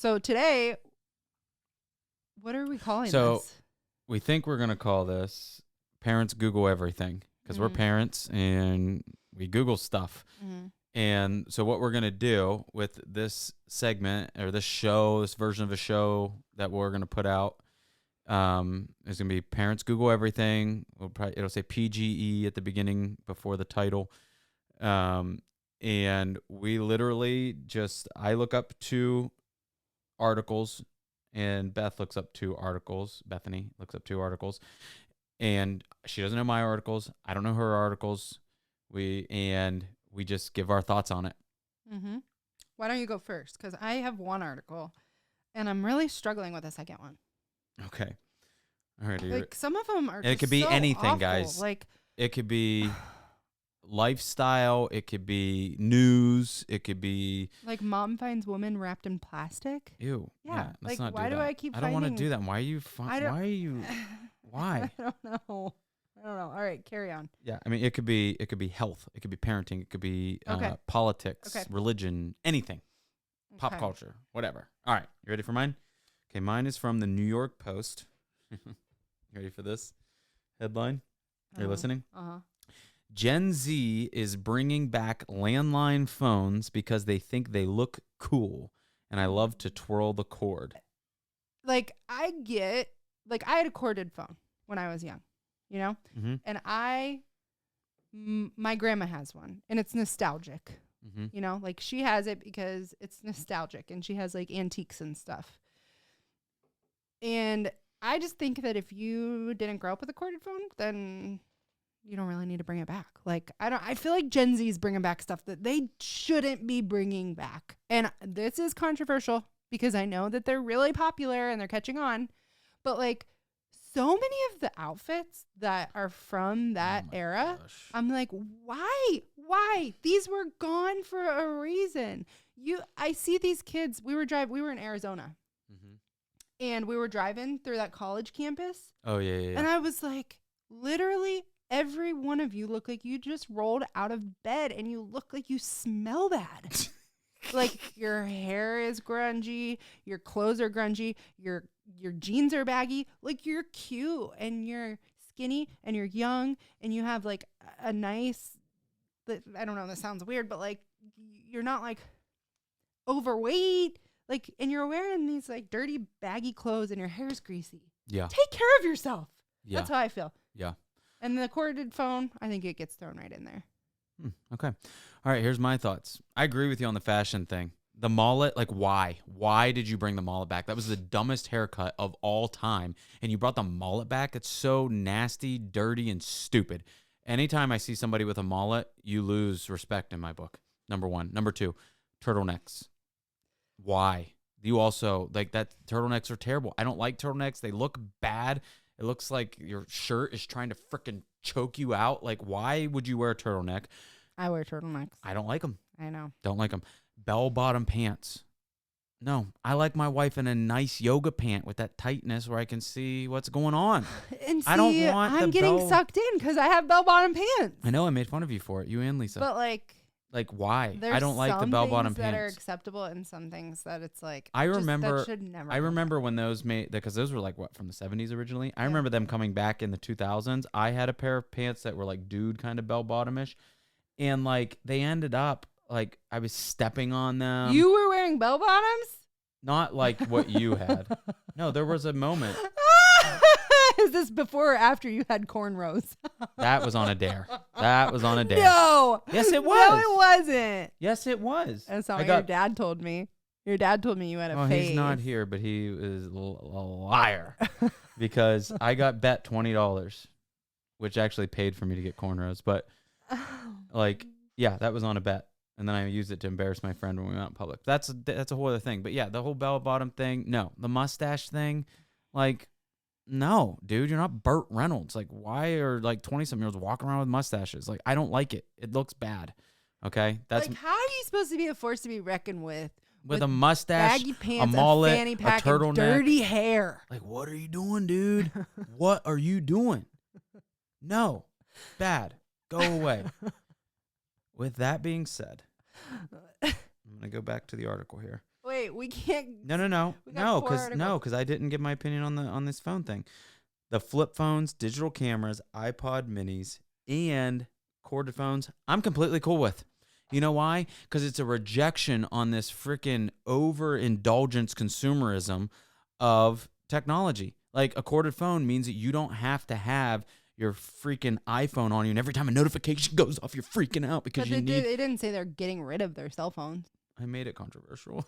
So today, what are we calling So this? we think we're going to call this Parents Google Everything because we're parents and we Google stuff. Mm-hmm. And so what we're going to do with this segment or this show, this version of a show that we're going to put out, is going to be Parents Google Everything. It'll say PGE at the beginning before the title. And we literally I look up 2 articles and Beth looks up 2 articles. Bethany looks up 2 articles. And she doesn't know my articles. I don't know her articles. We just give our thoughts on it. Mm-hmm. Why don't you go first? Because I have one article, and I'm really struggling with the second one. Okay. All right. Like some of them are. And it could be so anything, awful. guys. Like it could be lifestyle. It could be news. It could be like mom finds woman wrapped in plastic. Ew. Yeah. Let's like not why do do that. I keep? I don't want to finding... do that. Why are you? Why are you? Why? I don't know. All right, carry on. Yeah, I mean, it could be health, it could be parenting, it could be politics, religion, anything, pop culture, whatever. All right, you ready for mine? Okay, mine is from the New York Post. You ready for this headline? Are you listening? Gen Z is bringing back landline phones because they think they look cool, and I love to twirl the cord. Like I had a corded phone when I was young. You know, and my grandma has one, and it's nostalgic. You know, like she has it because it's nostalgic, and she has like antiques and stuff. And I just think that if you didn't grow up with a corded phone, then you don't really need to bring it back. Like I feel like Gen Z is bringing back stuff that they shouldn't be bringing back. And this is controversial because I know that they're really popular and they're catching on, but like. So many of the outfits that are from that era, I'm like, why? These were gone for a reason. I see these kids. We were in Arizona, and we were driving through that college campus. Oh yeah. And I was like, literally, every one of you look like you just rolled out of bed, and you look like you smell bad. Like your hair is grungy, your clothes are grungy, your jeans are baggy. Like you're cute and you're skinny and you're young and you have like a nice, I don't know, that sounds weird, but like you're not like overweight, like, and you're wearing these like dirty baggy clothes and your hair's greasy. Yeah. Take care of yourself. Yeah. That's how I feel. Yeah. And the corded phone, I think it gets thrown right in there. Okay. All right, here's my thoughts. I agree with you on the fashion thing. The mullet, like why? Why did you bring the mullet back? That was the dumbest haircut of all time. And you brought the mullet back? It's so nasty, dirty, and stupid. Anytime I see somebody with a mullet, you lose respect in my book. Number 1. Number 2, turtlenecks. Why? You also, like that, turtlenecks are terrible. I don't like turtlenecks. They look bad. It looks like your shirt is trying to freaking choke you out. Like, why would you wear a turtleneck? I wear turtlenecks. I don't like them. I know. Don't like them. Bell-bottom pants. No, I like my wife in a nice yoga pant with that tightness where I can see what's going on. And see, I don't want I'm getting sucked in because I have bell-bottom pants. I know I made fun of you for it, you and Lisa. But like why? I don't like the bell-bottom pants. That are acceptable and some things that it's like I remember. That should never. I remember when those made because those were like what from the 70s originally. I remember them coming back in the 2000s. I had a pair of pants that were like dude kind of bell-bottomish, and like they ended up like I was stepping on them. You were wearing bell-bottoms? Not like what you had. No, there was a moment. Is this before or after you had cornrows? That was on a dare. That was on a dare. No. Yes, it was. No, it wasn't. Yes, it was. That's not what your dad told me. Your dad told me you had a phase. He's not here, but he is a liar. Because I got bet $20, which actually paid for me to get cornrows. But, like, yeah, that was on a bet. And then I used it to embarrass my friend when we went out in public. That's a whole other thing. But, yeah, the whole bell-bottom thing, no. The mustache thing, like, no, dude, you're not Burt Reynolds. Like, why are, like, 20-something-year-olds walking around with mustaches? Like, I don't like it. It looks bad. Okay? That's like, how are you supposed to be a force to be reckoned with? With a mustache, baggy pants, a mullet, a fanny pack, a turtleneck, and dirty hair. Like, what are you doing, dude? What are you doing? No. Bad. Go away. With that being said, I'm going to go back to the article here. Wait, we can't. No, We got 4 articles. because I didn't give my opinion on this phone thing. The flip phones, digital cameras, iPod minis, and corded phones, I'm completely cool with. You know why? Because it's a rejection on this freaking overindulgence consumerism of technology. Like a corded phone means that you don't have to have your freaking iPhone on you, and every time a notification goes off, you're freaking out because But they didn't say they're getting rid of their cell phones. I made it controversial.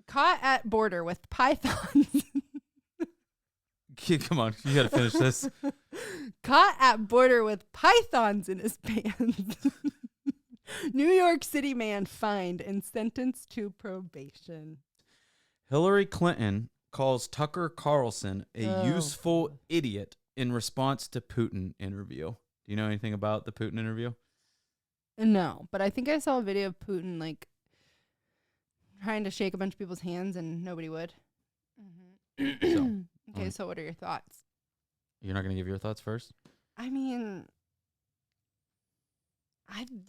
Caught at border with pythons. Come on, you got to finish this. Caught at border with pythons in his pants. New York City man fined and sentenced to probation. Hillary Clinton calls Tucker Carlson a useful idiot in response to Putin interview. Do you know anything about the Putin interview? No, but I think I saw a video of Putin like trying to shake a bunch of people's hands and nobody would. Mm-hmm. Okay, so what are your thoughts? You're not going to give your thoughts first? I mean,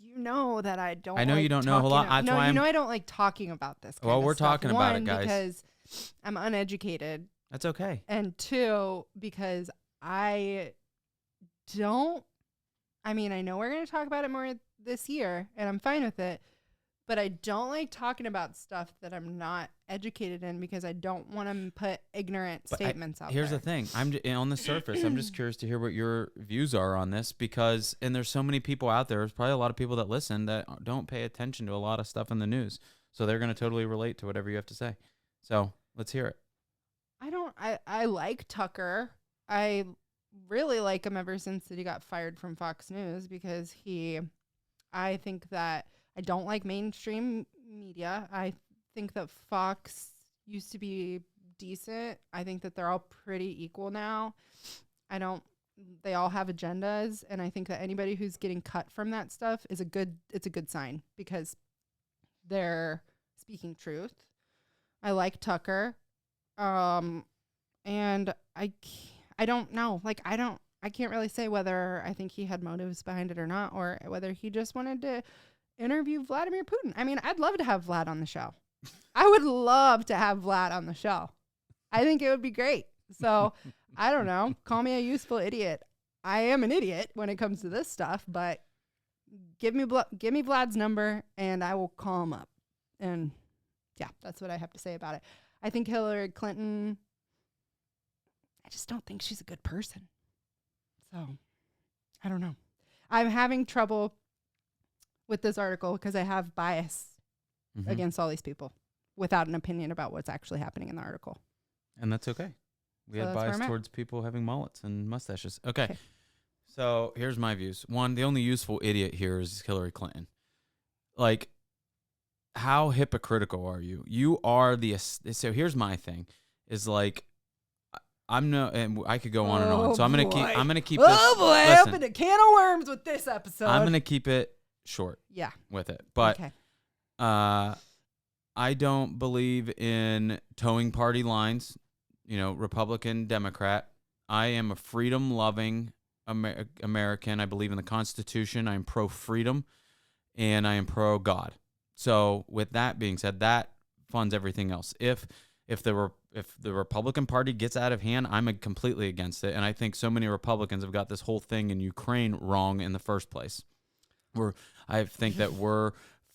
you know that I don't. I know you don't know a whole lot. That's why I don't like talking about this. Well, we're stuff. talking about it, guys. Because I'm uneducated. That's okay. And 2, because I don't. I mean, I know we're going to talk about it more this year, and I'm fine with it. But I don't like talking about stuff that I'm not educated in because I don't want to put ignorant statements out there. Here's the thing. On the surface, I'm just curious to hear what your views are on this because, and there's so many people out there, there's probably a lot of people that listen that don't pay attention to a lot of stuff in the news. So they're going to totally relate to whatever you have to say. So let's hear it. I like Tucker. I really like him ever since that he got fired from Fox News because I think that I don't like mainstream media. I think that Fox used to be decent. I think that they're all pretty equal now. They all have agendas, and I think that anybody who's getting cut from that stuff it's a good sign because they're speaking truth. I like Tucker. And I don't know. Like I can't really say whether I think he had motives behind it or not, or whether he just wanted to interview Vladimir Putin. I mean, I'd love to have Vlad on the show. I would love to have Vlad on the show. I think it would be great. So I don't know. Call me a useful idiot. I am an idiot when it comes to this stuff, but give me Vlad's number and I will call him up. And yeah, that's what I have to say about it. I think Hillary Clinton, I just don't think she's a good person. So I don't know. I'm having trouble with this article because I have bias against all these people without an opinion about what's actually happening in the article. And that's okay. We had bias towards people having mullets and mustaches. Okay. So here's my views. One, the only useful idiot here is Hillary Clinton. Like, how hypocritical are you? You are so here's my thing is like, and I could go on and on. So I'm going to keep this. Oh boy, I opened a can of worms with this episode. I'm going to keep it short. Yeah. With it. But I don't believe in towing party lines, Republican, Democrat. I am a freedom-loving American. I believe in the Constitution. I'm pro-freedom, and I am pro-God. So with that being said, that funds everything else. If the Republican Party gets out of hand, I'm completely against it. And I think so many Republicans have got this whole thing in Ukraine wrong in the first place. I think that we're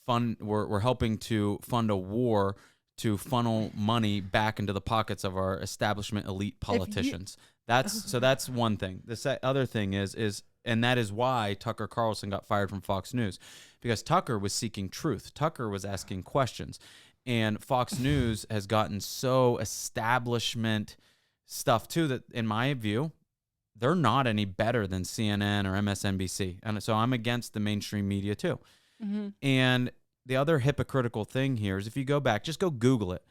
helping to fund a war to funnel money back into the pockets of our establishment elite politicians. That's one thing. The other thing is and that is why Tucker Carlson got fired from Fox News, because Tucker was seeking truth. Tucker was asking questions. And Fox News has gotten so establishment stuff too that, in my view, they're not any better than CNN or MSNBC. And so I'm against the mainstream media too. Mm-hmm. And the other hypocritical thing here is if you go back, just go Google it.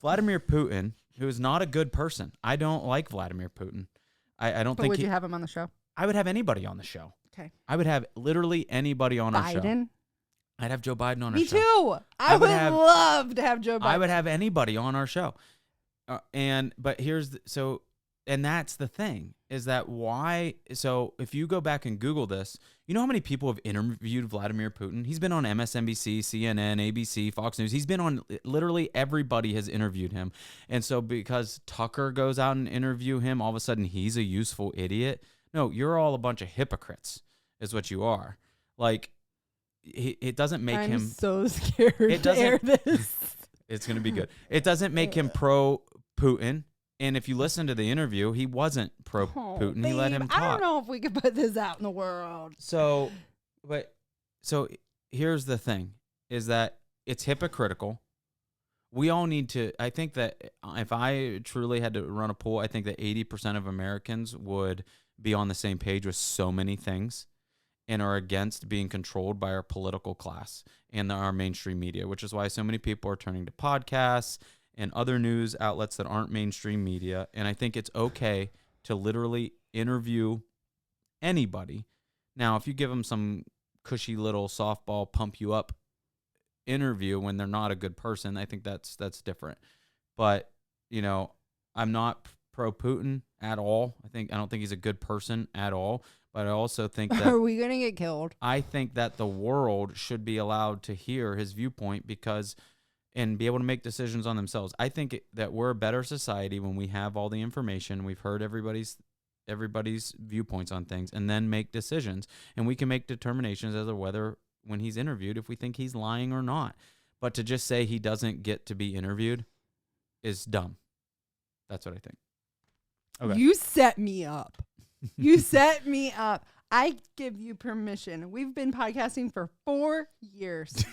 Vladimir Putin, who is not a good person. I don't like Vladimir Putin. I don't think. Would you have him on the show? I would have anybody on the show. Okay. I would have literally anybody on our show. Biden? I'd have Joe Biden on our show. Me too. I would love to have Joe Biden. I would have anybody on our show. But here's so And that's the thing, is that why? So if you go back and Google this, you know how many people have interviewed Vladimir Putin? He's been on MSNBC, CNN, ABC, Fox News. He's been on, literally everybody has interviewed him. And so because Tucker goes out and interview him, all of a sudden he's a useful idiot. No, you're all a bunch of hypocrites is what you are. Like, it doesn't make him. I'm so scared It to air doesn't. this. It's going to be good. It doesn't make him pro Putin. And if you listen to the interview, he wasn't pro Putin. He let him talk. I don't know if we could put this out in the world. So here's the thing, is that it's hypocritical. We all need to, I think that if I truly had to run a poll, I think that 80% of Americans would be on the same page with so many things and are against being controlled by our political class and our mainstream media, which is why so many people are turning to podcasts and other news outlets that aren't mainstream media. And I think it's okay to literally interview anybody. Now, if you give them some cushy little softball pump you up interview when they're not a good person, I think that's different. But, you know, I'm not pro Putin at all. I don't think he's a good person at all. But I also think that... Are we going to get killed? I think that the world should be allowed to hear his viewpoint and be able to make decisions on themselves. I think that we're a better society when we have all the information. We've heard everybody's viewpoints on things, and then make decisions. And we can make determinations as to whether, when he's interviewed, if we think he's lying or not. But to just say he doesn't get to be interviewed is dumb. That's what I think. Okay. You set me up. You set me up. I give you permission. We've been podcasting for 4 years.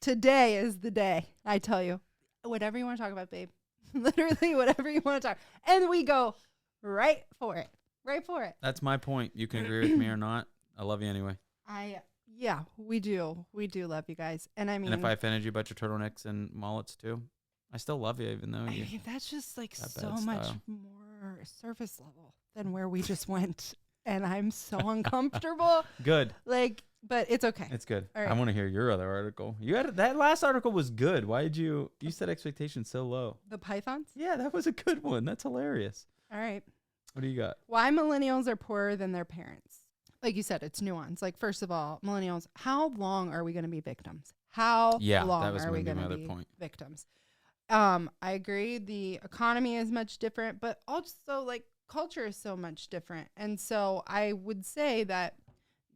Today is the day. I tell you, whatever you want to talk about, babe. Literally, whatever you want to talk. And we go right for it. Right for it. That's my point. You can agree with me or not. I love you anyway. Yeah, we do. We do love you guys. And I mean, and if I offended you about your turtlenecks and mullets too, I still love you, even though you. That's just like so much more surface level than where we just went. And I'm so uncomfortable. Good. But it's okay. It's good. Right. I want to hear your other article. That last article was good. Why did you set expectations so low? The pythons? Yeah, that was a good one. That's hilarious. All right. What do you got? Why millennials are poorer than their parents. Like you said, it's nuance. Like, first of all, millennials, how long are we going to be victims? How long are we going to be victims? I agree. The economy is much different, but also like culture is so much different. And so I would say that,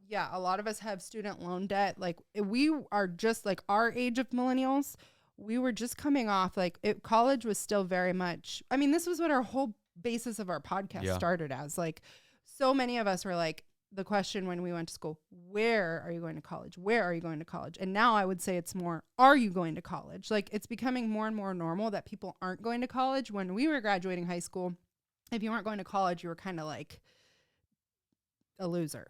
yeah, a lot of us have student loan debt. Like, we are just like our age of millennials. We were just coming off college was still very much, I mean, this was what our whole basis of our podcast started as. Like, so many of us were like, the question when we went to school, where are you going to college? Where are you going to college? And now I would say it's more, are you going to college? Like, it's becoming more and more normal that people aren't going to college. When we were graduating high school, if you weren't going to college, you were kind of like a loser.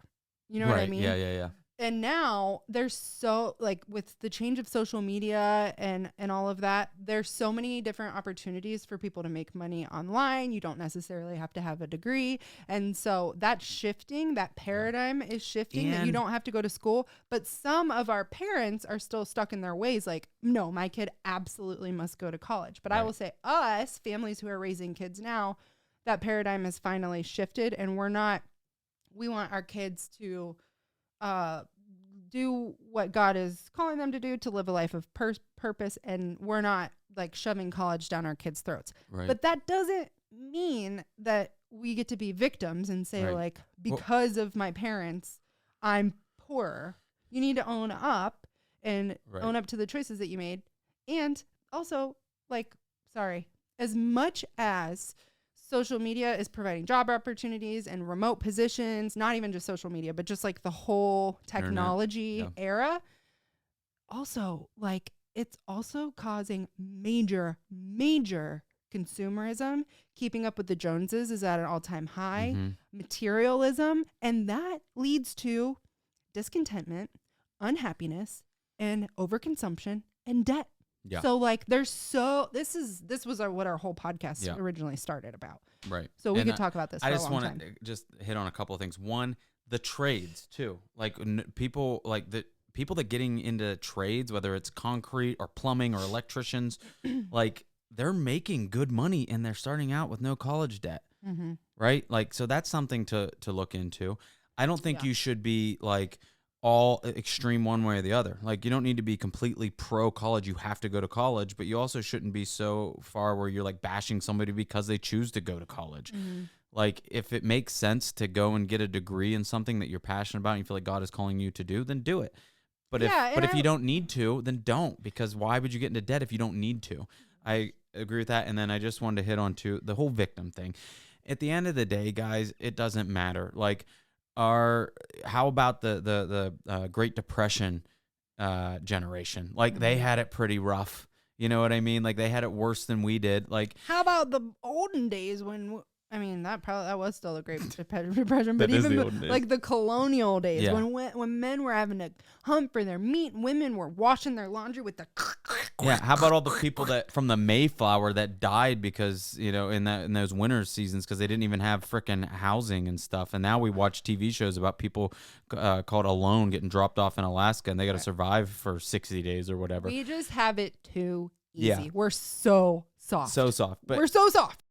You know what I mean? Yeah. And now there's so, like, with the change of social media and all of that, there's so many different opportunities for people to make money online. You don't necessarily have to have a degree. And so that's shifting. That paradigm is shifting, that you don't have to go to school. But some of our parents are still stuck in their ways. Like, no, my kid absolutely must go to college. But I will say us, families who are raising kids now, that paradigm has finally shifted. And we want our kids to do what God is calling them to do, to live a life of purpose, and we're not like shoving college down our kids' throats. Right. But that doesn't mean that we get to be victims and say like, because of my parents, I'm poor. You need to own up and own up to the choices that you made. And also, like, as much as social media is providing job opportunities and remote positions, not even just social media, but just like the whole technology era. Also, like, it's also causing major consumerism. Keeping up with the Joneses is at an all-time high. Materialism. And that leads to discontentment, unhappiness, and overconsumption and debt. Yeah. So like this was what our whole podcast originally started about. Right. So we could talk about this for a long time. I just want to just hit on a couple of things. One, the trades too. Like people that getting into trades, whether it's concrete or plumbing or electricians, like they're making good money and they're starting out with no college debt. Mm-hmm. right? Like, so that's something to look into. I don't think Yeah. you should be like all extreme one way or the other. Like, you don't need to be completely pro college. You have to go to college, but you also shouldn't be so far where you're like bashing somebody because they choose to go to college. Mm-hmm. Like, if it makes sense to go and get a degree in something that you're passionate about and you feel like God is calling you to do, then do it. But Yeah, and if you don't need to, then don't, because why would you get into debt if you don't need to? I agree with that. And then I just wanted to hit on to the whole victim thing. At the end of the day, guys, it doesn't matter. Like, how about the Great Depression generation? Like, they had it pretty rough. You know what I mean? Like, they had it worse than we did. Like, how about the olden days when I mean that was still a great depression, but That is even the olden days. like the colonial days Yeah. when men were having to hunt for their meat, and women were washing their laundry with the yeah, how about all the people that from the Mayflower that died because, you know, in those winter seasons because they didn't even have freaking housing and stuff. And now we watch TV shows about people called Alone getting dropped off in Alaska and they got to survive for 60 days or whatever. We just have it too easy. Yeah. We're so soft. So soft. But we're so soft.